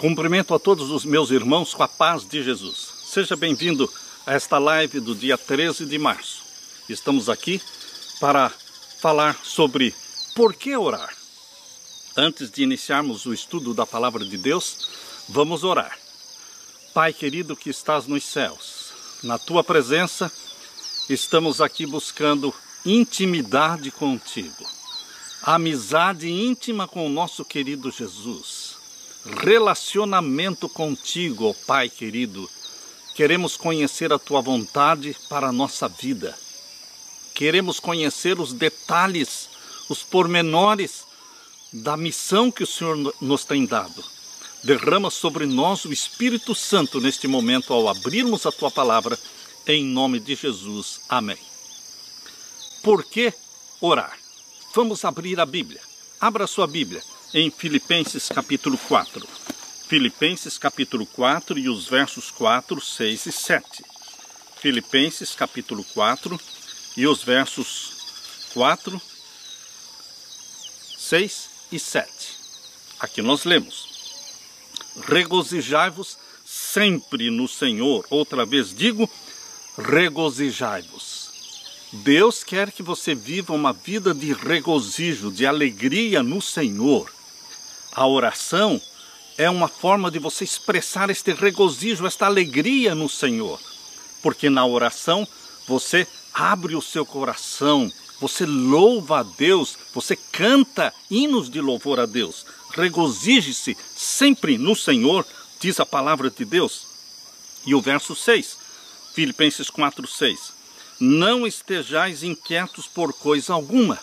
Cumprimento a todos os meus irmãos com a paz de Jesus. Seja bem-vindo a esta live do dia 13 de março. Estamos aqui para falar sobre por que orar. Antes de iniciarmos o estudo da Palavra de Deus, vamos orar. Pai querido que estás nos céus, na Tua presença estamos aqui buscando intimidade contigo. Amizade íntima com o nosso querido Jesus. Relacionamento contigo, ó Pai querido. Queremos conhecer a Tua vontade para a nossa vida. Queremos conhecer os detalhes, os pormenores da missão que o Senhor nos tem dado. Derrama sobre nós o Espírito Santo neste momento ao abrirmos a Tua palavra, em nome de Jesus. Amém. Por que orar? Vamos abrir a Bíblia. Abra a sua Bíblia em Filipenses capítulo 4. Filipenses capítulo 4 e os versos 4, 6 e 7. Filipenses capítulo 4 e os versos 4, 6 e 7. Aqui nós lemos: regozijai-vos sempre no Senhor. Outra vez digo, regozijai-vos. Deus quer que você viva uma vida de regozijo, de alegria no Senhor. A oração é uma forma de você expressar este regozijo, esta alegria no Senhor. Porque na oração você abre o seu coração, você louva a Deus, você canta hinos de louvor a Deus. Regozije-se sempre no Senhor, diz a palavra de Deus. E o verso 6, Filipenses 4, 6. Não estejais inquietos por coisa alguma.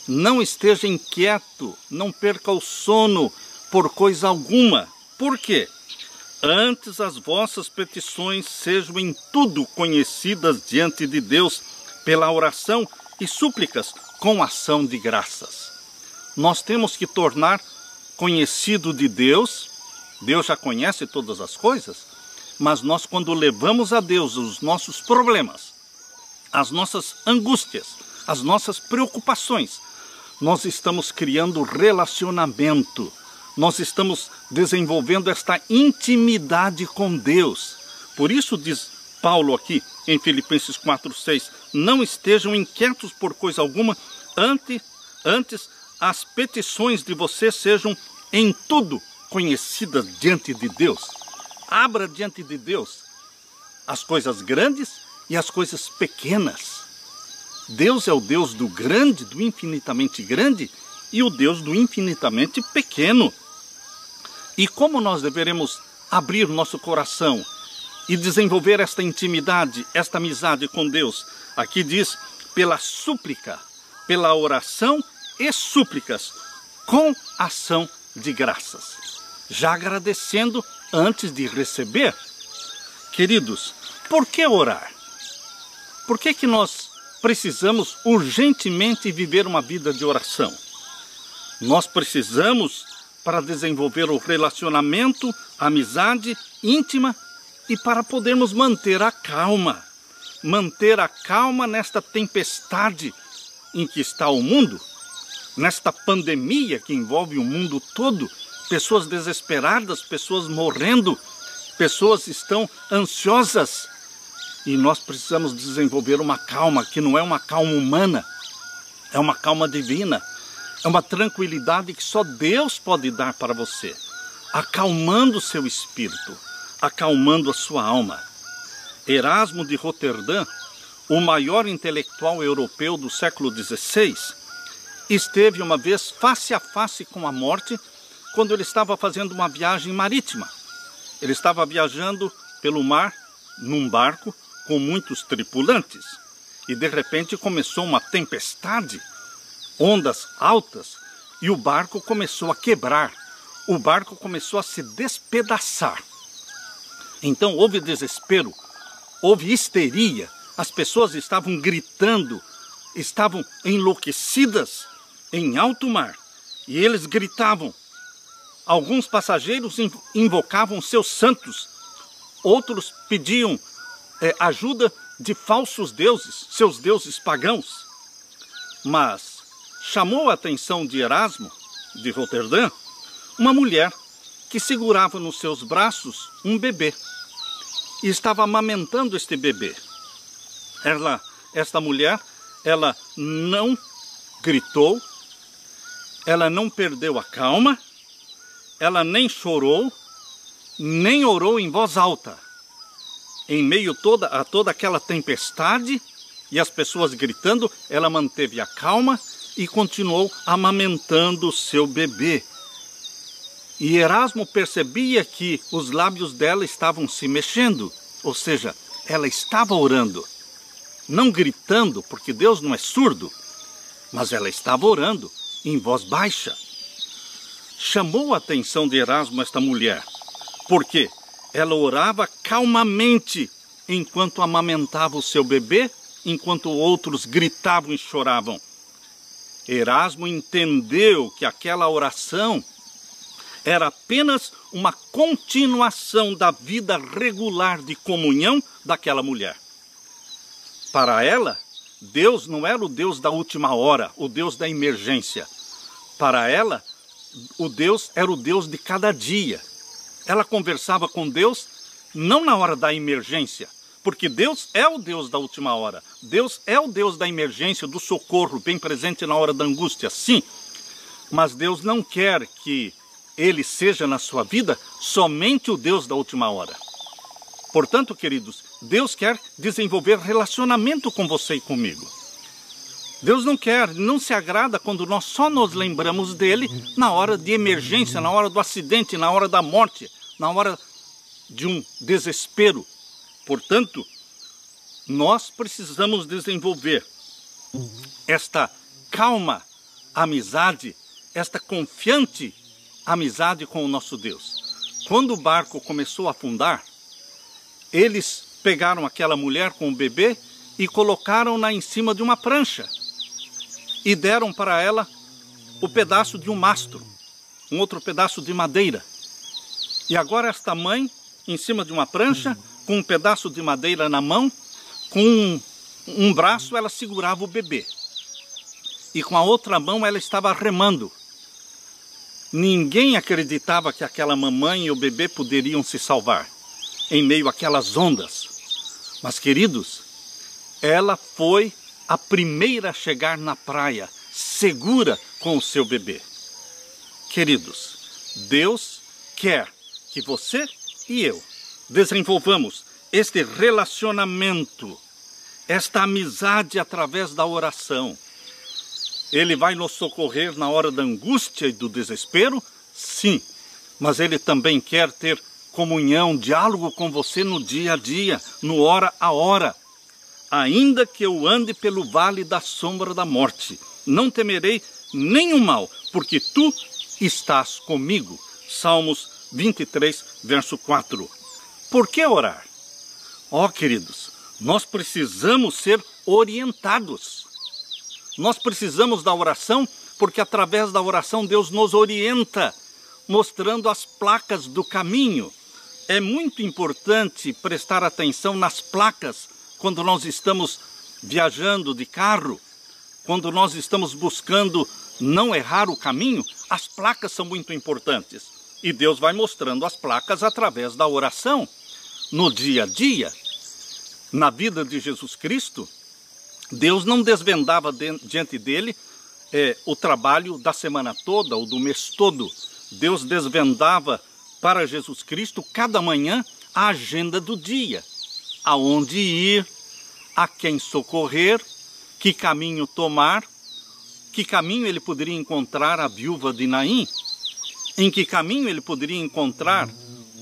Não esteja inquieto, não perca o sono por coisa alguma. Por quê? Antes as vossas petições sejam em tudo conhecidas diante de Deus pela oração e súplicas com ação de graças. Nós temos que tornar conhecido de Deus. Deus já conhece todas as coisas, mas nós, quando levamos a Deus os nossos problemas, as nossas angústias, as nossas preocupações, nós estamos criando relacionamento, nós estamos desenvolvendo esta intimidade com Deus. Por isso diz Paulo aqui em Filipenses 4, 6, não estejam inquietos por coisa alguma, antes as petições de vocês sejam em tudo conhecidas diante de Deus. Abra diante de Deus as coisas grandes e as coisas pequenas. Deus é o Deus do grande, do infinitamente grande, e o Deus do infinitamente pequeno. E como nós deveremos abrir nosso coração e desenvolver esta intimidade, esta amizade com Deus? Aqui diz, pela súplica, pela oração e súplicas, com ação de graças. Já agradecendo antes de receber. Queridos, por que orar? Por que nós precisamos urgentemente viver uma vida de oração? Nós precisamos para desenvolver o relacionamento, a amizade íntima e para podermos manter a calma. Manter a calma nesta tempestade em que está o mundo, nesta pandemia que envolve o mundo todo. Pessoas desesperadas, pessoas morrendo, pessoas estão ansiosas. E nós precisamos desenvolver uma calma que não é uma calma humana, é uma calma divina. É uma tranquilidade que só Deus pode dar para você, acalmando o seu espírito, acalmando a sua alma. Erasmo de Roterdã, o maior intelectual europeu do século XVI, esteve uma vez face a face com a morte quando ele estava fazendo uma viagem marítima. Ele estava viajando pelo mar, num barco, com muitos tripulantes, e de repente começou uma tempestade, ondas altas, e o barco começou a quebrar, o barco começou a se despedaçar. Então houve desespero, houve histeria, as pessoas estavam gritando, estavam enlouquecidas em alto mar, e eles gritavam. Alguns passageiros invocavam seus santos, outros pediam ajuda de falsos deuses, seus deuses pagãos. Mas chamou a atenção de Erasmo de Roterdã uma mulher que segurava nos seus braços um bebê e estava amamentando este bebê. Esta mulher, ela não gritou, ela não perdeu a calma, ela nem chorou, nem orou em voz alta. Em meio a toda aquela tempestade e as pessoas gritando, ela manteve a calma e continuou amamentando o seu bebê. E Erasmo percebia que os lábios dela estavam se mexendo, ou seja, ela estava orando. Não gritando, porque Deus não é surdo, mas ela estava orando em voz baixa. Chamou a atenção de Erasmo esta mulher, porque ela orava calmamente enquanto amamentava o seu bebê, enquanto outros gritavam e choravam. Erasmo entendeu que aquela oração era apenas uma continuação da vida regular de comunhão daquela mulher. Para ela, Deus não era o Deus da última hora, o Deus da emergência. Para ela, o Deus era o Deus de cada dia. Ela conversava com Deus não na hora da emergência, porque Deus é o Deus da última hora. Deus é o Deus da emergência, do socorro, bem presente na hora da angústia, sim. Mas Deus não quer que Ele seja na sua vida somente o Deus da última hora. Portanto, queridos, Deus quer desenvolver relacionamento com você e comigo. Deus não se agrada quando nós só nos lembramos dele na hora de emergência, na hora do acidente, na hora da morte, na hora de um desespero. Portanto, nós precisamos desenvolver esta calma amizade, esta confiante amizade com o nosso Deus. Quando o barco começou a afundar, eles pegaram aquela mulher com o bebê e colocaram-na em cima de uma prancha e deram para ela o pedaço de um mastro, um outro pedaço de madeira. E agora esta mãe, em cima de uma prancha, com um pedaço de madeira na mão, com um braço ela segurava o bebê e com a outra mão ela estava remando. Ninguém acreditava que aquela mamãe e o bebê poderiam se salvar em meio àquelas ondas. Mas, queridos, ela foi a primeira a chegar na praia, segura com o seu bebê. Queridos, Deus quer que você e eu desenvolvamos este relacionamento, esta amizade através da oração. Ele vai nos socorrer na hora da angústia e do desespero? Sim, mas Ele também quer ter comunhão, diálogo com você no dia a dia, no hora a hora. Ainda que eu ande pelo vale da sombra da morte, não temerei nenhum mal, porque Tu estás comigo. Salmos 23, verso 4. Por que orar? Queridos, nós precisamos ser orientados. Nós precisamos da oração, porque através da oração Deus nos orienta, mostrando as placas do caminho. É muito importante prestar atenção nas placas quando nós estamos viajando de carro, quando nós estamos buscando não errar o caminho. As placas são muito importantes. E Deus vai mostrando as placas através da oração. No dia a dia, na vida de Jesus Cristo, Deus não desvendava diante dele o trabalho da semana toda ou do mês todo. Deus desvendava para Jesus Cristo cada manhã a agenda do dia. Aonde ir, a quem socorrer, que caminho tomar, que caminho ele poderia encontrar a viúva de Naim, em que caminho ele poderia encontrar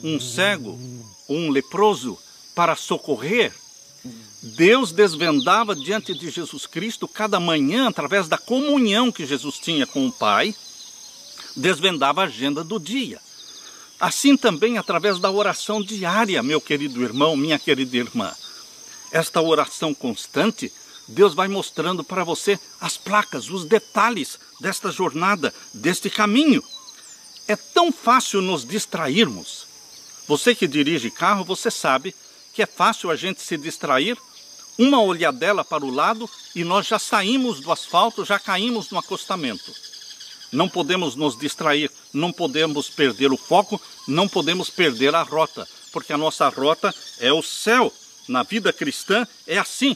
um cego, um leproso para socorrer. Deus desvendava diante de Jesus Cristo cada manhã, através da comunhão que Jesus tinha com o Pai, desvendava a agenda do dia. Assim também através da oração diária, meu querido irmão, minha querida irmã. Esta oração constante, Deus vai mostrando para você as placas, os detalhes desta jornada, deste caminho. É tão fácil nos distrairmos. Você que dirige carro, você sabe que é fácil a gente se distrair, uma olhadela para o lado e nós já saímos do asfalto, já caímos no acostamento. Não podemos nos distrair, não podemos perder o foco, não podemos perder a rota, porque a nossa rota é o céu. Na vida cristã é assim.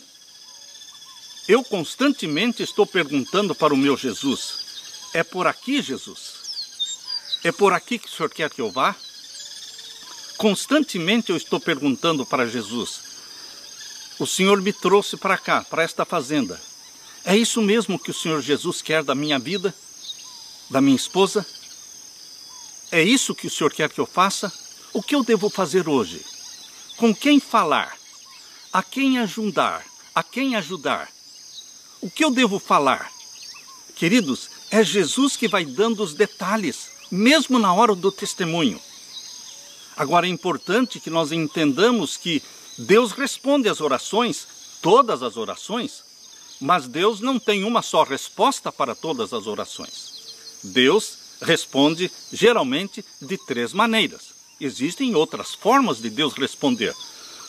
Eu constantemente estou perguntando para o meu Jesus: é por aqui, Jesus? É por aqui que o Senhor quer que eu vá? Constantemente eu estou perguntando para Jesus: o Senhor me trouxe para cá, para esta fazenda. É isso mesmo que o Senhor Jesus quer da minha vida, da minha esposa? É isso que o Senhor quer que eu faça? O que eu devo fazer hoje? Com quem falar? A quem ajudar? A quem ajudar? O que eu devo falar? Queridos, é Jesus que vai dando os detalhes, mesmo na hora do testemunho. Agora é importante que nós entendamos que Deus responde às orações, todas as orações, mas Deus não tem uma só resposta para todas as orações. Deus responde geralmente de 3 maneiras. Existem outras formas de Deus responder,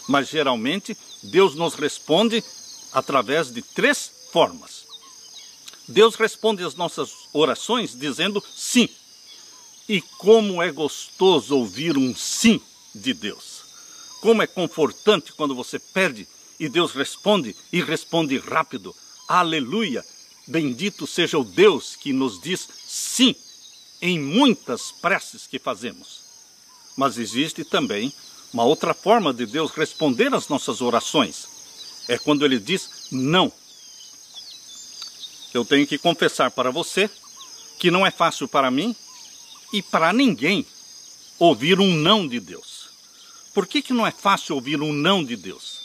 mas geralmente Deus nos responde através de 3 formas. Deus responde às nossas orações dizendo sim. E como é gostoso ouvir um sim de Deus. Como é confortante quando você pede e Deus responde, e responde rápido. Aleluia! Bendito seja o Deus que nos diz sim em muitas preces que fazemos. Mas existe também uma outra forma de Deus responder às nossas orações. É quando Ele diz não. Eu tenho que confessar para você que não é fácil para mim e para ninguém ouvir um não de Deus. Por que não é fácil ouvir um não de Deus?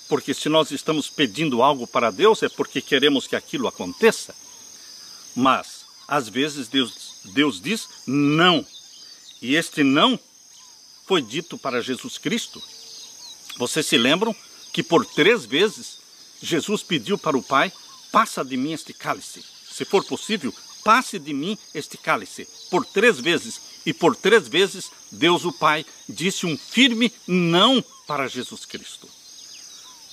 Porque se nós estamos pedindo algo para Deus é porque queremos que aquilo aconteça. Mas, às vezes, Deus diz não. E este não foi dito para Jesus Cristo. Vocês se lembram que por 3 vezes Jesus pediu para o Pai: passa de mim este cálice. Se for possível, passe de mim este cálice. Por 3 vezes. E por 3 vezes, Deus o Pai disse um firme não para Jesus Cristo.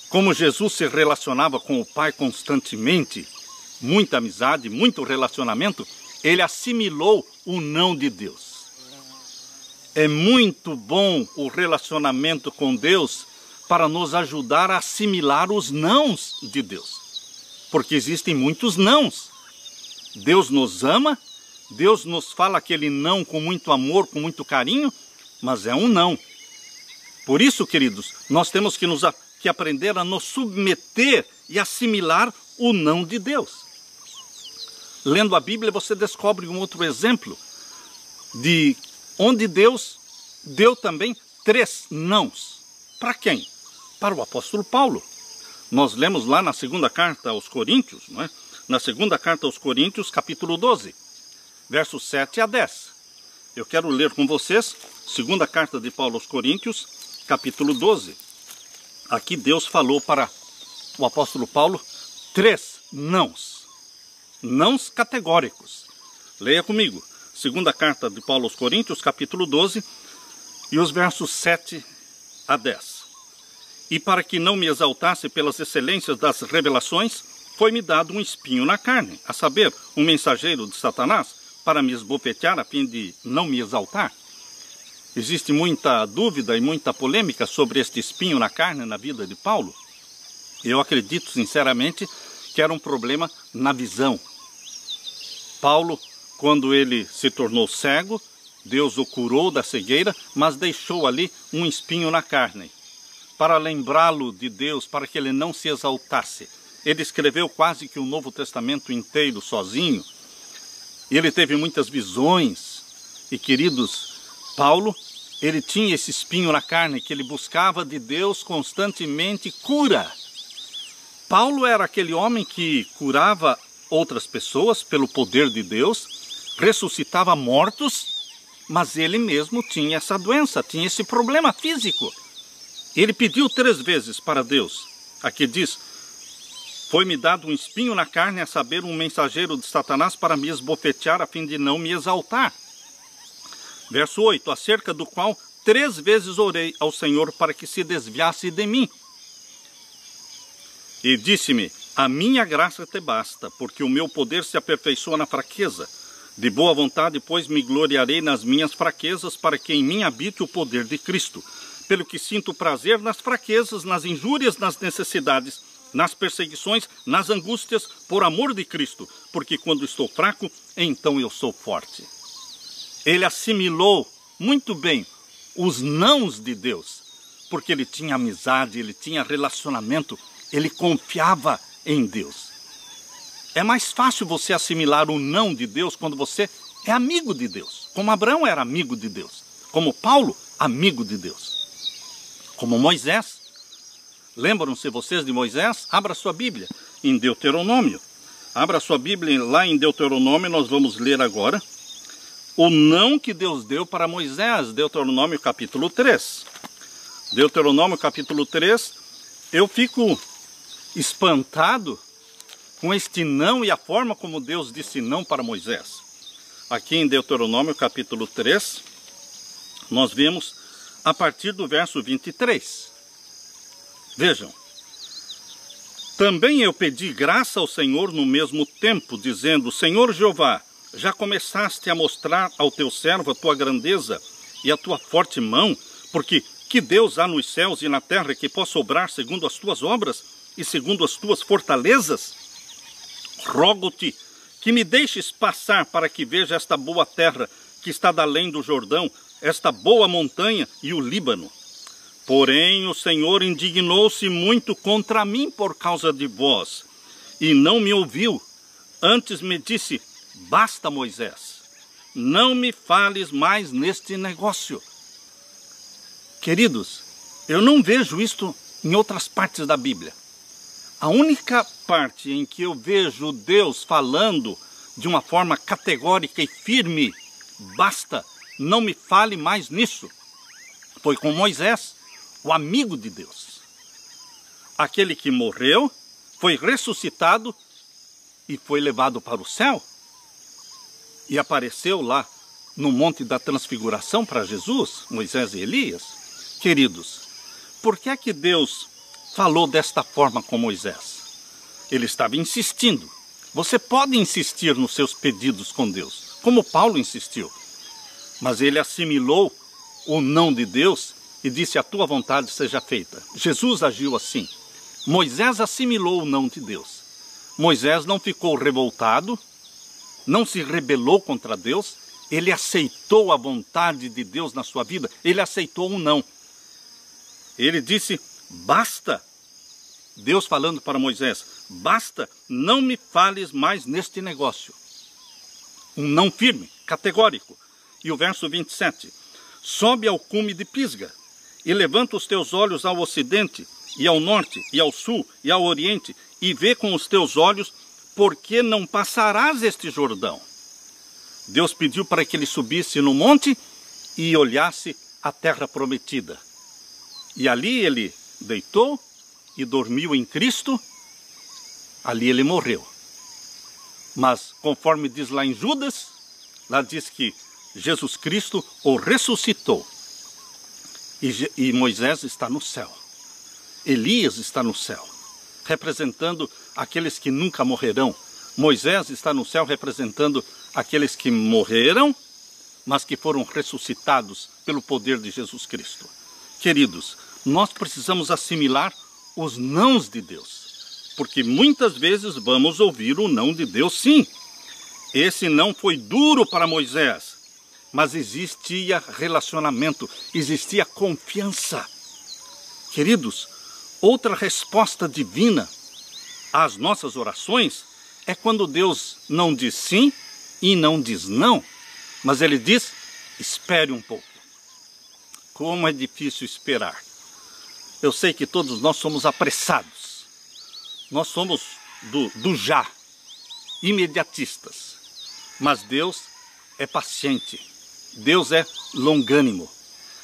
Como Jesus se relacionava com o Pai constantemente, muita amizade, muito relacionamento, ele assimilou o não de Deus. É muito bom o relacionamento com Deus para nos ajudar a assimilar os nãos de Deus. Porque existem muitos nãos. Deus nos ama, Deus nos fala aquele não com muito amor, com muito carinho, mas é um não. Por isso, queridos, nós temos que aprender a nos submeter e assimilar o não de Deus. Lendo a Bíblia, você descobre um outro exemplo de onde Deus deu também 3 nãos. Para quem? Para o apóstolo Paulo. Nós lemos lá na 2ª carta aos Coríntios, não é? Na 2ª carta aos Coríntios, capítulo 12, versos 7 a 10. Eu quero ler com vocês 2ª carta de Paulo aos Coríntios, capítulo 12. Aqui Deus falou para o apóstolo Paulo 3 nãos. Nãos categóricos. Leia comigo. 2ª carta de Paulo aos Coríntios, capítulo 12, e os versos 7 a 10. E para que não me exaltasse pelas excelências das revelações, foi-me dado um espinho na carne, a saber, um mensageiro de Satanás, para me esbofetear a fim de não me exaltar. Existe muita dúvida e muita polêmica sobre este espinho na carne na vida de Paulo. Eu acredito sinceramente que era um problema na visão. Paulo, quando ele se tornou cego, Deus o curou da cegueira, mas deixou ali um espinho na carne, para lembrá-lo de Deus, para que ele não se exaltasse. Ele escreveu quase que o Novo Testamento inteiro sozinho. Ele teve muitas visões. E, queridos, Paulo, ele tinha esse espinho na carne, que ele buscava de Deus constantemente cura. Paulo era aquele homem que curava outras pessoas pelo poder de Deus, ressuscitava mortos, mas ele mesmo tinha essa doença, tinha esse problema físico. Ele pediu 3 vezes para Deus. Aqui diz: foi-me dado um espinho na carne, a saber, um mensageiro de Satanás para me esbofetear a fim de não me exaltar. Verso 8, acerca do qual 3 vezes orei ao Senhor para que se desviasse de mim. E disse-me: a minha graça te basta, porque o meu poder se aperfeiçoa na fraqueza. De boa vontade, pois, me gloriarei nas minhas fraquezas, para que em mim habite o poder de Cristo. Pelo que sinto prazer nas fraquezas, nas injúrias, nas necessidades, nas perseguições, nas angústias, por amor de Cristo. Porque quando estou fraco, então eu sou forte. Ele assimilou muito bem os nãos de Deus, porque ele tinha amizade, ele tinha relacionamento, ele confiava em Deus. É mais fácil você assimilar o não de Deus quando você é amigo de Deus. Como Abraão era amigo de Deus. Como Paulo, amigo de Deus. Como Moisés. Lembram-se vocês de Moisés? Abra sua Bíblia em Deuteronômio. Abra sua Bíblia lá em Deuteronômio, nós vamos ler agora o não que Deus deu para Moisés. Deuteronômio capítulo 3. Deuteronômio capítulo 3. Eu fico espantado com este não e a forma como Deus disse não para Moisés. Aqui em Deuteronômio capítulo 3, nós vemos a partir do verso 23. Vejam. Também eu pedi graça ao Senhor no mesmo tempo, dizendo: Senhor Jeová, já começaste a mostrar ao teu servo a tua grandeza e a tua forte mão, porque que Deus há nos céus e na terra que possa obrar segundo as tuas obras e segundo as tuas fortalezas? Rogo-te que me deixes passar para que veja esta boa terra que está da além do Jordão, esta boa montanha e o Líbano. Porém o Senhor indignou-se muito contra mim por causa de vós, e não me ouviu. Antes me disse: basta, Moisés, não me fales mais neste negócio. Queridos, eu não vejo isto em outras partes da Bíblia. A única parte em que eu vejo Deus falando de uma forma categórica e firme: basta, não me fale mais nisso, foi com Moisés, o amigo de Deus. Aquele que morreu, foi ressuscitado e foi levado para o céu. E apareceu lá no Monte da Transfiguração para Jesus, Moisés e Elias. Queridos, por que é que Deus falou desta forma com Moisés? Ele estava insistindo. Você pode insistir nos seus pedidos com Deus, como Paulo insistiu. Mas ele assimilou o não de Deus e disse: a tua vontade seja feita. Jesus agiu assim. Moisés assimilou o não de Deus. Moisés não ficou revoltado, não se rebelou contra Deus, ele aceitou a vontade de Deus na sua vida, ele aceitou o não. Ele disse: basta. Deus falando para Moisés: basta, não me fales mais neste negócio. Um não firme, categórico. E o verso 27. Sobe ao cume de Pisga, e levanta os teus olhos ao ocidente, e ao norte, e ao sul, e ao oriente, e vê com os teus olhos, porque não passarás este Jordão. Deus pediu para que ele subisse no monte e olhasse a terra prometida. E ali ele deitou e dormiu em Cristo, ali ele morreu. Mas conforme diz lá em Judas, lá diz que Jesus Cristo o ressuscitou. E Moisés está no céu. Elias está no céu, representando aqueles que nunca morrerão. Moisés está no céu representando aqueles que morreram, mas que foram ressuscitados pelo poder de Jesus Cristo. Queridos, nós precisamos assimilar os nãos de Deus, porque muitas vezes vamos ouvir o não de Deus, sim. Esse não foi duro para Moisés, mas existia relacionamento, existia confiança. Queridos, outra resposta divina às nossas orações é quando Deus não diz sim e não diz não, mas Ele diz: espere um pouco. Como é difícil esperar. Eu sei que todos nós somos apressados. Nós somos do já, imediatistas. Mas Deus é paciente. Deus é longânimo.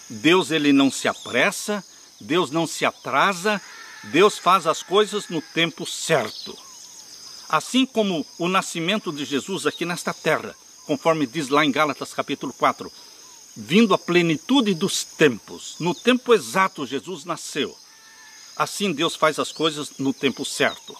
Deus, ele não se apressa. Deus não se atrasa. Deus faz as coisas no tempo certo. Assim como o nascimento de Jesus aqui nesta terra, conforme diz lá em Gálatas capítulo 4, vindo à plenitude dos tempos, no tempo exato Jesus nasceu. Assim Deus faz as coisas no tempo certo.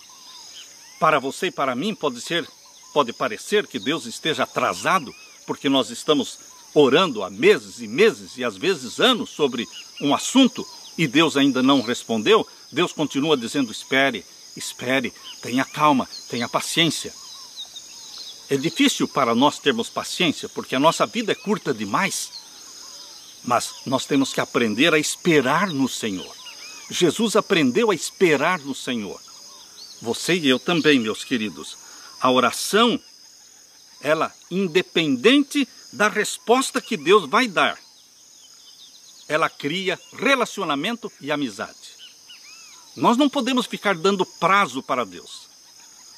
Para você e para mim pode ser pode parecer que Deus esteja atrasado, porque nós estamos orando há meses e meses e às vezes anos sobre um assunto e Deus ainda não respondeu. Deus continua dizendo: espere, espere, tenha calma, tenha paciência. É difícil para nós termos paciência, porque a nossa vida é curta demais, mas nós temos que aprender a esperar no Senhor. Jesus aprendeu a esperar no Senhor. Você e eu também, meus queridos. A oração, ela, independente da resposta que Deus vai dar, ela cria relacionamento e amizade. Nós não podemos ficar dando prazo para Deus.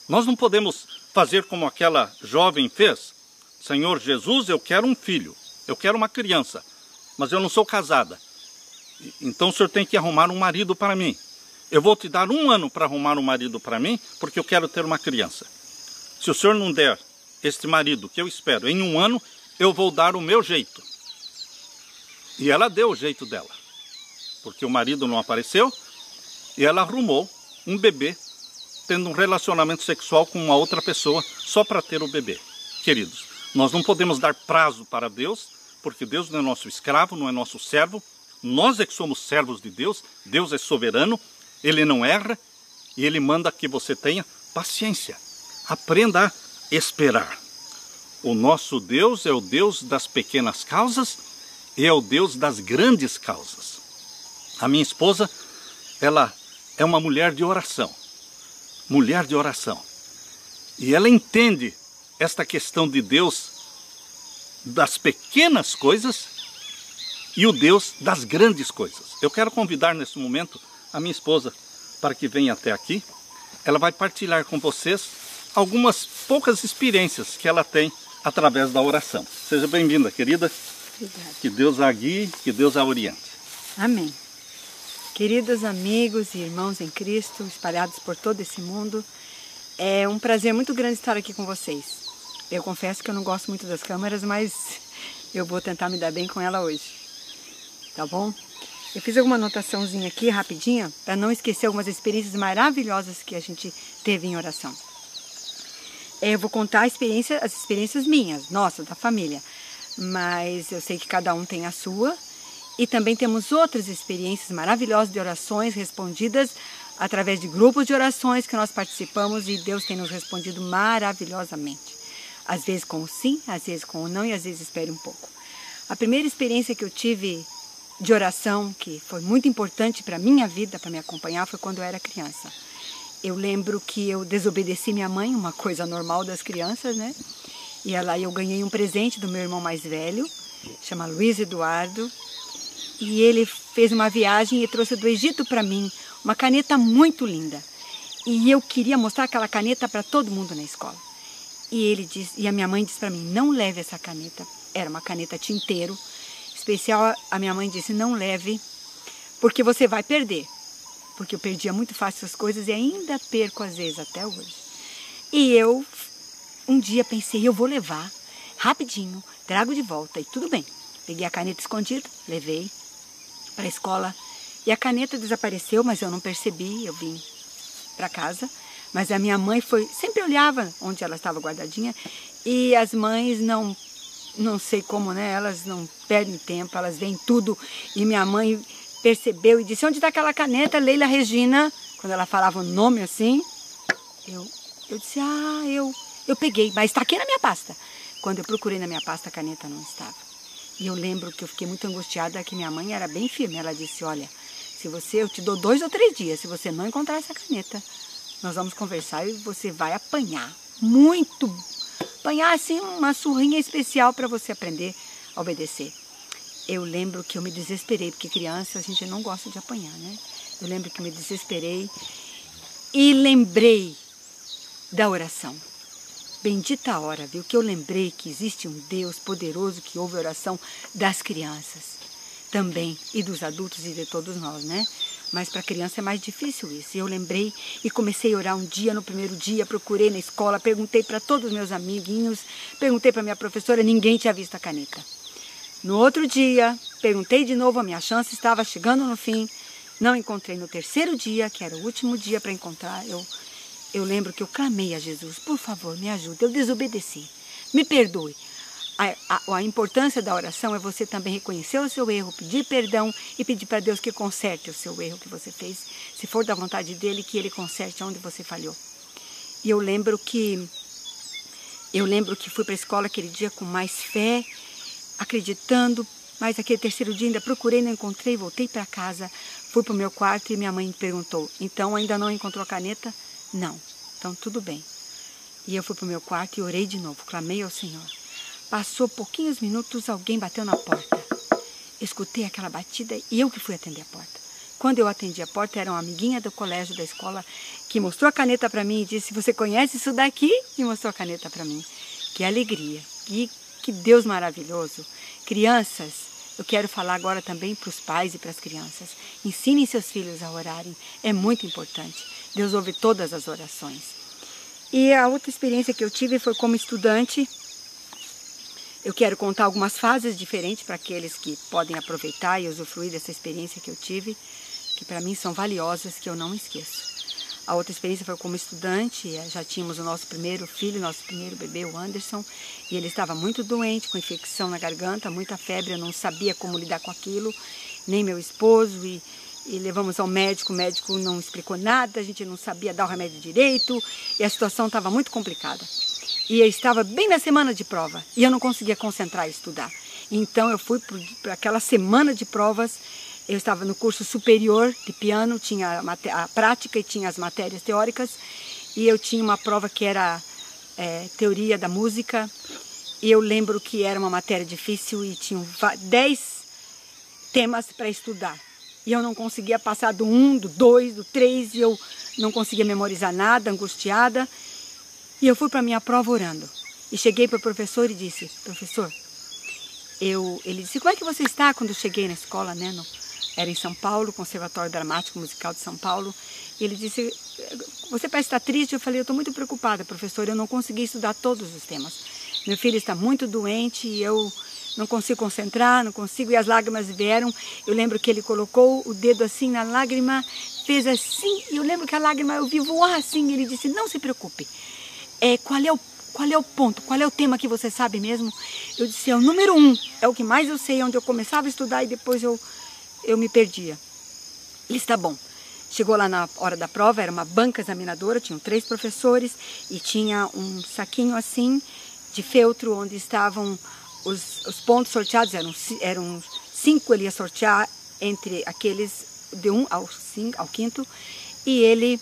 Nós não podemos fazer como aquela jovem fez. Senhor Jesus, eu quero um filho, eu quero uma criança, mas eu não sou casada. Então o senhor tem que arrumar um marido para mim. Eu vou te dar 1 ano para arrumar um marido para mim, porque eu quero ter uma criança. Se o senhor não der este marido que eu espero em 1 ano, eu vou dar o meu jeito. E ela deu o jeito dela, porque o marido não apareceu, e ela arrumou um bebê, tendo um relacionamento sexual com uma outra pessoa, só para ter o bebê. Queridos, nós não podemos dar prazo para Deus, porque Deus não é nosso escravo, não é nosso servo. Nós é que somos servos de Deus. Deus é soberano, Ele não erra, e Ele manda que você tenha paciência. Aprenda a esperar. O nosso Deus é o Deus das pequenas causas e é o Deus das grandes causas. A minha esposa, ela é uma mulher de oração. Mulher de oração. E ela entende esta questão de Deus das pequenas coisas e o Deus das grandes coisas. Eu quero convidar nesse momento a minha esposa para que venha até aqui. Ela vai partilhar com vocês algumas poucas experiências que ela tem através da oração. Seja bem-vinda, querida. Obrigada. Que Deus a guie, que Deus a oriente. Amém. Queridos amigos e irmãos em Cristo, espalhados por todo esse mundo, é um prazer muito grande estar aqui com vocês. Eu confesso que eu não gosto muito das câmeras, mas eu vou tentar me dar bem com ela hoje. Tá bom? Eu fiz alguma anotaçãozinha aqui, rapidinha, para não esquecer algumas experiências maravilhosas que a gente teve em oração. Eu vou contar as experiências minhas, nossas, da família. Mas eu sei que cada um tem a sua. E também temos outras experiências maravilhosas de orações respondidas através de grupos de orações que nós participamos e Deus tem nos respondido maravilhosamente. Às vezes com o sim, às vezes com o não e às vezes espere um pouco. A primeira experiência que eu tive de oração, que foi muito importante para a minha vida, para me acompanhar, foi quando eu era criança. Eu lembro que eu desobedeci minha mãe, uma coisa normal das crianças, né? E eu ganhei um presente do meu irmão mais velho, chama Luiz Eduardo. E ele fez uma viagem e trouxe do Egito para mim uma caneta muito linda. E eu queria mostrar aquela caneta para todo mundo na escola. E a minha mãe disse para mim: não leve essa caneta. Era uma caneta tinteiro especial. A minha mãe disse: não leve, porque você vai perder. Porque eu perdia muito fácil essas coisas e ainda perco às vezes até hoje. E eu um dia pensei: eu vou levar rapidinho, trago de volta e tudo bem. Peguei a caneta escondida, levei para a escola e a caneta desapareceu, mas eu não percebi. Eu vim para casa, mas a minha mãe sempre olhava onde ela estava guardadinha, e as mães não sei como, né? Elas não perdem tempo, elas veem tudo. E minha mãe percebeu e disse: onde está aquela caneta, Leila Regina? Quando ela falava o nome assim, eu disse: eu peguei, mas está aqui na minha pasta. Quando eu procurei na minha pasta, a caneta não estava. E eu lembro que eu fiquei muito angustiada, que minha mãe era bem firme. Ela disse: olha, eu te dou 2 ou 3 dias, se você não encontrar essa caneta, nós vamos conversar e você vai apanhar. Muito. Apanhar assim uma surrinha especial para você aprender a obedecer. Eu lembro que eu me desesperei, porque criança a gente não gosta de apanhar, né? Eu lembro que me desesperei e lembrei da oração. Bendita a hora, viu? Que eu lembrei que existe um Deus poderoso que ouve a oração das crianças também, e dos adultos e de todos nós, né? Mas para criança é mais difícil isso. E eu lembrei e comecei a orar um dia, no primeiro dia, procurei na escola, perguntei para todos os meus amiguinhos, perguntei para minha professora, ninguém tinha visto a caneta. No outro dia, perguntei de novo, a minha chance estava chegando no fim, não encontrei. No terceiro dia, que era o último dia para encontrar, eu lembro que eu clamei a Jesus, por favor, me ajude, eu desobedeci, me perdoe. A importância da oração é você também reconhecer o seu erro, pedir perdão e pedir para Deus que conserte o seu erro que você fez. Se for da vontade dele, que ele conserte onde você falhou. E eu lembro que fui para a escola aquele dia com mais fé, acreditando, mas aquele terceiro dia ainda procurei, não encontrei, voltei para casa, fui para o meu quarto e minha mãe me perguntou, então ainda não encontrou a caneta? Não, então tudo bem. E eu fui para o meu quarto e orei de novo, clamei ao Senhor. Passou pouquinhos minutos, alguém bateu na porta. Escutei aquela batida e eu que fui atender a porta. Quando eu atendi a porta, era uma amiguinha do colégio, da escola, que mostrou a caneta para mim e disse, você conhece isso daqui? E mostrou a caneta para mim. Que alegria, que Deus maravilhoso. Crianças, eu quero falar agora também para os pais e para as crianças. Ensinem seus filhos a orarem, é muito importante. Deus ouve todas as orações. E a outra experiência que eu tive foi como estudante. Eu quero contar algumas fases diferentes para aqueles que podem aproveitar e usufruir dessa experiência que eu tive, que para mim são valiosas, que eu não esqueço. A outra experiência foi como estudante, já tínhamos o nosso primeiro filho, nosso primeiro bebê, o Anderson, e ele estava muito doente, com infecção na garganta, muita febre, eu não sabia como lidar com aquilo, nem meu esposo, e levamos ao médico, o médico não explicou nada, a gente não sabia dar o remédio direito, e a situação estava muito complicada. E eu estava bem na semana de prova, e eu não conseguia concentrar e estudar. Então eu fui para aquela semana de provas, eu estava no curso superior de piano, tinha a prática e tinha as matérias teóricas, e eu tinha uma prova que era teoria da música, e eu lembro que era uma matéria difícil e tinham 10 temas para estudar. E eu não conseguia passar do 1, do 2, do 3, e eu não conseguia memorizar nada, angustiada. E eu fui para a minha prova orando. E cheguei para o professor e disse, professor, ele disse, como é que você está? Quando eu cheguei na escola, né? Era em São Paulo, Conservatório Dramático Musical de São Paulo. E ele disse, você parece estar triste? Eu falei, eu estou muito preocupada, professor, eu não consegui estudar todos os temas. Meu filho está muito doente e eu não consigo concentrar, não consigo. E as lágrimas vieram. Eu lembro que ele colocou o dedo assim na lágrima, fez assim. E eu lembro que a lágrima eu vi voar assim. E ele disse, não se preocupe. Qual é o ponto? Qual é o tema que você sabe mesmo? Eu disse, é o número 1. É o que mais eu sei, onde eu começava a estudar e depois eu me perdia. Ele está bom. Chegou lá na hora da prova, era uma banca examinadora, tinham 3 professores e tinha um saquinho assim de feltro onde estavam os pontos sorteados, eram 5, ele ia sortear entre aqueles de 1 ao 5º, e ele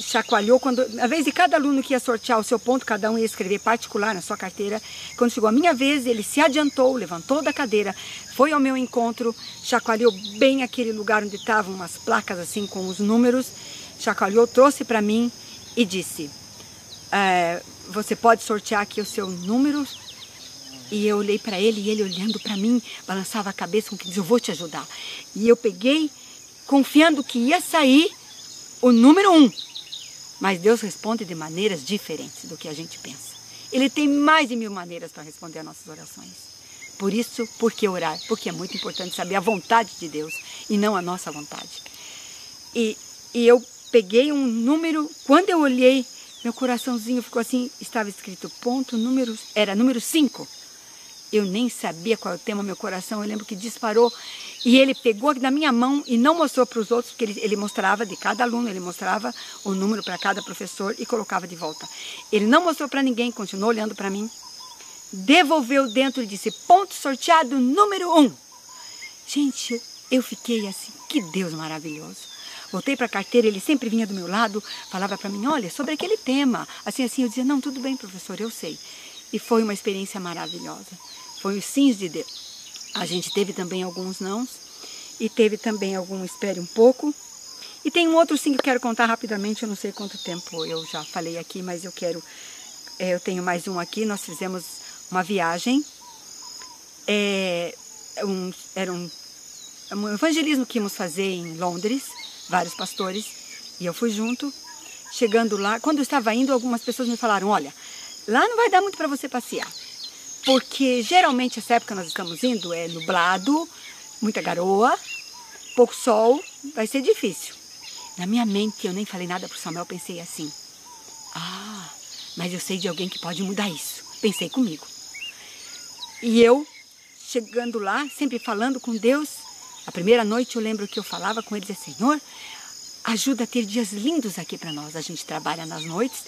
chacoalhou, a vez de cada aluno que ia sortear o seu ponto, cada um ia escrever particular na sua carteira. Quando chegou a minha vez, ele se adiantou, levantou da cadeira, foi ao meu encontro, chacoalhou bem aquele lugar onde estavam umas placas assim com os números, chacoalhou, trouxe para mim e disse, você pode sortear aqui o seu número? E eu olhei para ele e ele olhando para mim, balançava a cabeça com que dizia, eu vou te ajudar. E eu peguei, confiando que ia sair o número 1, mas Deus responde de maneiras diferentes do que a gente pensa. Ele tem mais de 1000 maneiras para responder às nossas orações. Por isso, por que orar? Porque é muito importante saber a vontade de Deus e não a nossa vontade. E eu peguei um número, quando eu olhei, meu coraçãozinho ficou assim, estava escrito era número 5. Eu nem sabia qual é o tema, meu coração, eu lembro que disparou. E ele pegou na minha mão e não mostrou para os outros, porque ele mostrava de cada aluno, ele mostrava o número para cada professor e colocava de volta. Ele não mostrou para ninguém, continuou olhando para mim, devolveu dentro e disse, ponto sorteado número 1. Gente, eu fiquei assim, que Deus maravilhoso. Voltei para a carteira, ele sempre vinha do meu lado, falava para mim, olha, sobre aquele tema. Assim, eu dizia, não, tudo bem, professor, eu sei. E foi uma experiência maravilhosa. Foi os sims de Deus. A gente teve também alguns nãos e teve também algum espere um pouco. E tem um outro sim que eu quero contar rapidamente, eu não sei quanto tempo eu já falei aqui, mas eu tenho mais um aqui. Nós fizemos uma viagem, era um evangelismo que íamos fazer em Londres, vários pastores, e eu fui junto. Chegando lá, quando eu estava indo, algumas pessoas me falaram, olha, lá não vai dar muito para você passear. Porque geralmente essa época que nós estamos indo é nublado, muita garoa, pouco sol, vai ser difícil. Na minha mente, eu nem falei nada para o Samuel, pensei assim, mas eu sei de alguém que pode mudar isso. Pensei comigo. E eu, chegando lá, sempre falando com Deus, a primeira noite eu lembro que eu falava com ele, dizia, Senhor, ajuda a ter dias lindos aqui para nós. A gente trabalha nas noites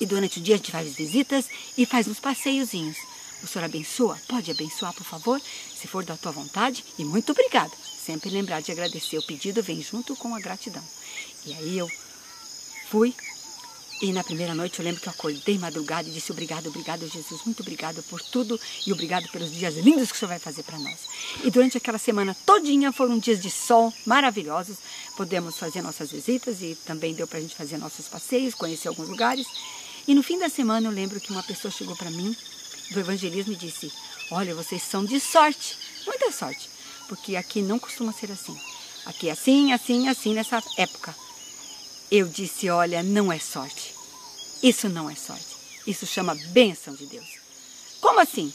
e durante o dia a gente faz visitas e faz uns passeiozinhos. O Senhor abençoa? Pode abençoar, por favor, se for da tua vontade. E muito obrigada. Sempre lembrar de agradecer. O pedido vem junto com a gratidão. E aí eu fui. E na primeira noite eu lembro que eu acordei madrugada e disse obrigado, obrigado Jesus, muito obrigado por tudo e obrigado pelos dias lindos que o Senhor vai fazer para nós. E durante aquela semana todinha foram dias de sol maravilhosos, podemos fazer nossas visitas e também deu para a gente fazer nossos passeios, conhecer alguns lugares. E no fim da semana eu lembro que uma pessoa chegou para mim do evangelismo e disse, olha, vocês são de sorte, muita sorte, porque aqui não costuma ser assim. Aqui é assim, assim, assim nessa época. Eu disse, olha, não é sorte. Isso não é sorte. Isso chama bênção de Deus. Como assim?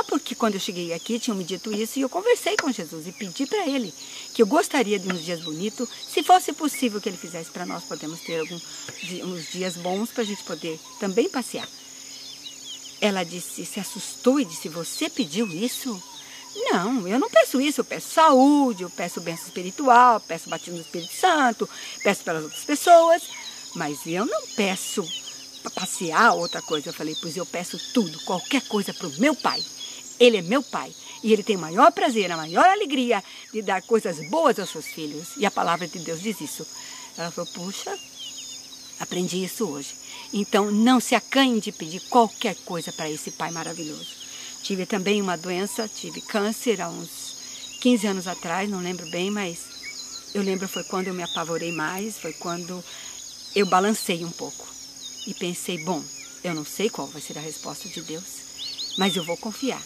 Porque quando eu cheguei aqui, tinham me dito isso e eu conversei com Jesus e pedi para ele que eu gostaria de uns dias bonitos. Se fosse possível que ele fizesse para nós, podemos ter uns dias bons para a gente poder também passear. Ela disse, se assustou e disse, você pediu isso? Não, eu não peço isso, eu peço saúde, eu peço bênção espiritual, peço batismo do Espírito Santo, peço pelas outras pessoas, mas eu não peço para passear outra coisa. Eu falei, pois eu peço tudo, qualquer coisa para o meu pai. Ele é meu pai e ele tem o maior prazer, a maior alegria de dar coisas boas aos seus filhos. E a palavra de Deus diz isso. Ela falou, puxa, aprendi isso hoje. Então não se acanhe de pedir qualquer coisa para esse pai maravilhoso. Tive também uma doença, tive câncer há uns 15 anos atrás, não lembro bem, mas eu lembro foi quando eu me apavorei mais, foi quando eu balancei um pouco. E pensei, bom, eu não sei qual vai ser a resposta de Deus, mas eu vou confiar.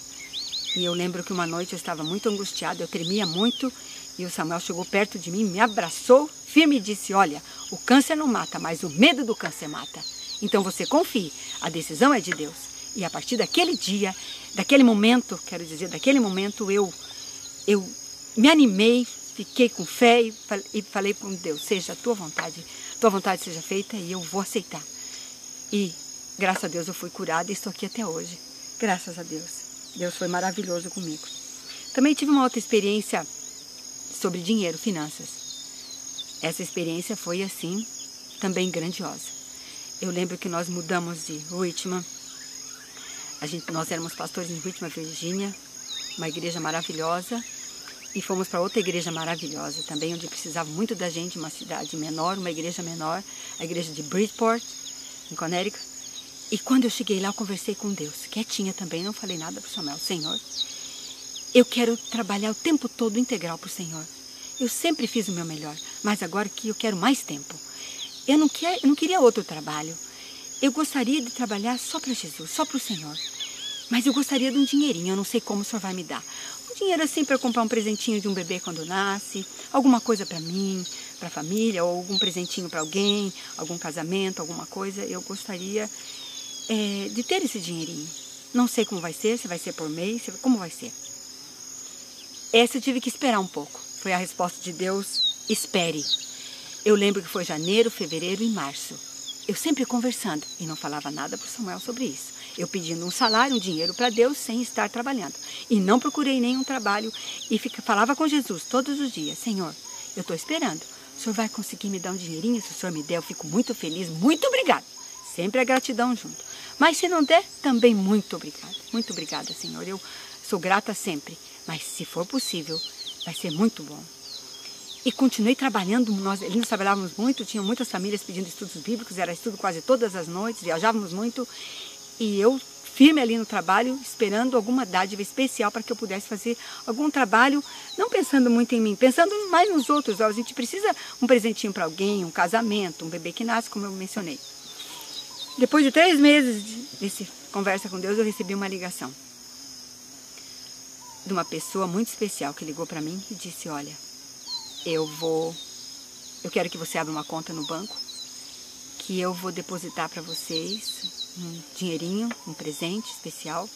E eu lembro que uma noite eu estava muito angustiada, eu tremia muito, e o Samuel chegou perto de mim, me abraçou, firme e disse, olha, o câncer não mata, mas o medo do câncer mata. Então você confie, a decisão é de Deus. E a partir daquele dia, daquele momento, eu me animei, fiquei com fé e falei com Deus, seja a tua vontade seja feita e eu vou aceitar. E graças a Deus eu fui curada e estou aqui até hoje. Graças a Deus. Deus foi maravilhoso comigo. Também tive uma outra experiência sobre dinheiro, finanças. Essa experiência foi assim, também grandiosa. Eu lembro que nós mudamos de Richmond. Nós éramos pastores em Richmond, Virgínia, uma igreja maravilhosa, e fomos para outra igreja maravilhosa também, onde precisava muito da gente, uma cidade menor, uma igreja menor, a igreja de Bridgeport, em Connecticut. E quando eu cheguei lá, eu conversei com Deus, quietinha também, não falei nada para o Samuel. Senhor, eu quero trabalhar o tempo todo integral para o Senhor. Eu sempre fiz o meu melhor, mas agora que eu quero mais tempo. Eu não queria outro trabalho. Eu gostaria de trabalhar só para Jesus, só para o Senhor. Mas eu gostaria de um dinheirinho, eu não sei como o Senhor vai me dar. Um dinheiro assim para comprar um presentinho de um bebê quando nasce, alguma coisa para mim, para a família, ou algum presentinho para alguém, algum casamento, alguma coisa. Eu gostaria de ter esse dinheirinho. Não sei como vai ser, se vai ser por mês, como vai ser. Essa eu tive que esperar um pouco. Foi a resposta de Deus, espere. Eu lembro que foi janeiro, fevereiro e março. Eu sempre conversando e não falava nada para o Samuel sobre isso. Eu pedindo um salário, um dinheiro para Deus sem estar trabalhando. E não procurei nenhum trabalho e falava com Jesus todos os dias. Senhor, eu estou esperando. O Senhor vai conseguir me dar um dinheirinho? Se o Senhor me der, eu fico muito feliz. Muito obrigado. Sempre a gratidão junto. Mas se não der, também muito obrigada. Muito obrigada, Senhor. Eu sou grata sempre. Mas se for possível, vai ser muito bom. E continuei trabalhando, nós trabalhávamos muito, tinham muitas famílias pedindo estudos bíblicos, era estudo quase todas as noites, viajávamos muito. E eu, firme ali no trabalho, esperando alguma dádiva especial para que eu pudesse fazer algum trabalho, não pensando muito em mim, pensando mais nos outros. A gente precisa um presentinho para alguém, um casamento, um bebê que nasce, como eu mencionei. Depois de 3 meses dessa conversa com Deus, eu recebi uma ligação de uma pessoa muito especial que ligou para mim e disse, olha, eu quero que você abra uma conta no banco, que eu vou depositar para vocês um dinheirinho, um presente especial.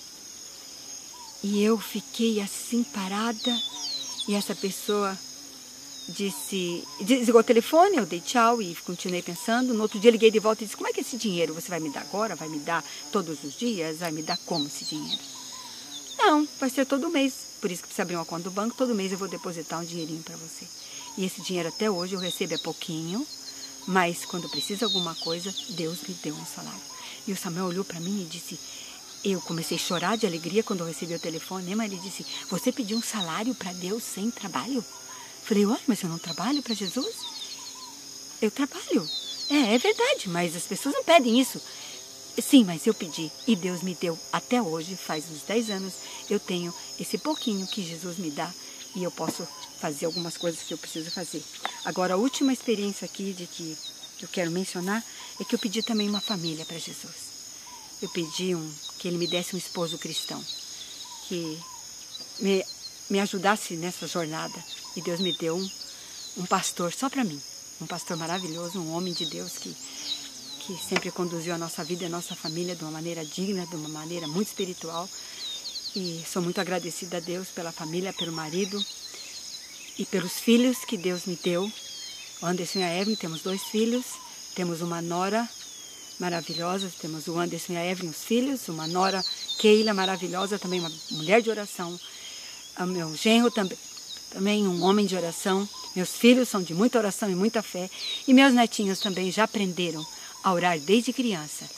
E eu fiquei assim parada e essa pessoa desligou o telefone, eu dei tchau e continuei pensando. No outro dia liguei de volta e disse, como é que esse dinheiro você vai me dar agora? Vai me dar todos os dias? Vai me dar como esse dinheiro? Não, vai ser todo mês. Por isso que precisa abrir uma conta do banco, todo mês eu vou depositar um dinheirinho para você. E esse dinheiro até hoje eu recebo é pouquinho, mas quando precisa alguma coisa, Deus me deu um salário. E o Samuel olhou para mim e disse, eu comecei a chorar de alegria quando eu recebi o telefone, mas ele disse, você pediu um salário para Deus sem trabalho? Falei, olha, mas eu não trabalho para Jesus? Eu trabalho. É verdade, mas as pessoas não pedem isso. Sim, mas eu pedi e Deus me deu até hoje, faz uns 10 anos, eu tenho esse pouquinho que Jesus me dá e eu posso fazer algumas coisas que eu preciso fazer. Agora, a última experiência aqui de que eu quero mencionar é que eu pedi também uma família para Jesus. Eu pedi que Ele me desse um esposo cristão, que me ajudasse nessa jornada. E Deus me deu um pastor só para mim, um pastor maravilhoso, um homem de Deus que sempre conduziu a nossa vida e a nossa família de uma maneira digna, de uma maneira muito espiritual. E sou muito agradecida a Deus pela família, pelo marido e pelos filhos que Deus me deu. O Anderson e a Evelyn, temos 2 filhos, temos uma nora maravilhosa, temos o Anderson e a Evelyn, os filhos, uma nora Keila maravilhosa, também uma mulher de oração, o meu genro também um homem de oração, meus filhos são de muita oração e muita fé, e meus netinhos também já aprenderam a orar desde criança.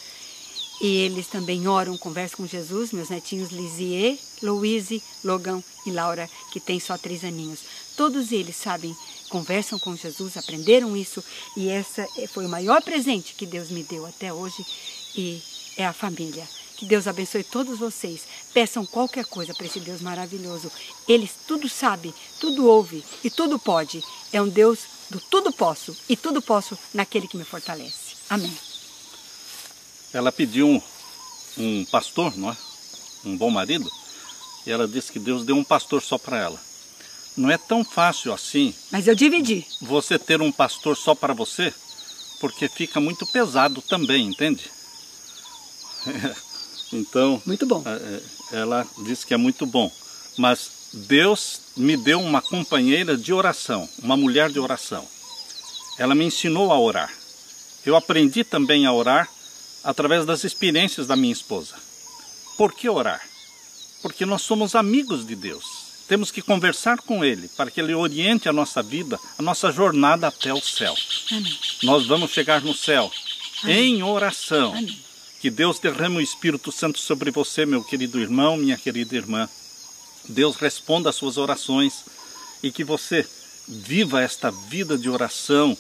E eles também oram, conversam com Jesus, meus netinhos Lisier, Louise, Logan e Laura, que tem só 3 aninhos. Todos eles sabem, conversam com Jesus, aprenderam isso, e essa foi o maior presente que Deus me deu até hoje, e é a família. Que Deus abençoe todos vocês. Peçam qualquer coisa para esse Deus maravilhoso. Ele tudo sabe, tudo ouve e tudo pode. É um Deus do tudo posso e tudo posso naquele que me fortalece. Amém. Ela pediu um pastor, não é? Um bom marido. E ela disse que Deus deu um pastor só para ela. Não é tão fácil assim. Mas eu dividi. Você ter um pastor só para você, porque fica muito pesado também, entende? Então, muito bom. Ela disse que é muito bom. Mas Deus me deu uma companheira de oração, uma mulher de oração. Ela me ensinou a orar. Eu aprendi também a orar através das experiências da minha esposa. Por que orar? Porque nós somos amigos de Deus. Temos que conversar com Ele para que Ele oriente a nossa vida, a nossa jornada até o céu. Amém. Nós vamos chegar no céu. Amém. Em oração. Amém. Que Deus derrame o Espírito Santo sobre você, meu querido irmão, minha querida irmã. Deus responda às suas orações e que você viva esta vida de oração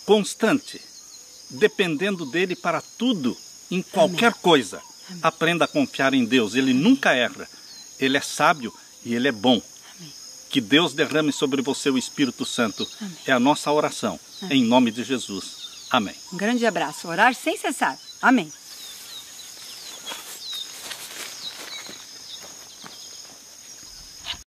constante, dependendo dele para tudo, em qualquer Amém. coisa. Amém. Aprenda a confiar em Deus. Ele nunca erra. Ele é sábio e Ele é bom. Amém. Que Deus derrame sobre você o Espírito Santo. Amém. É a nossa oração. Amém. Em nome de Jesus. Amém. Um grande abraço. Orar sem cessar. Amém.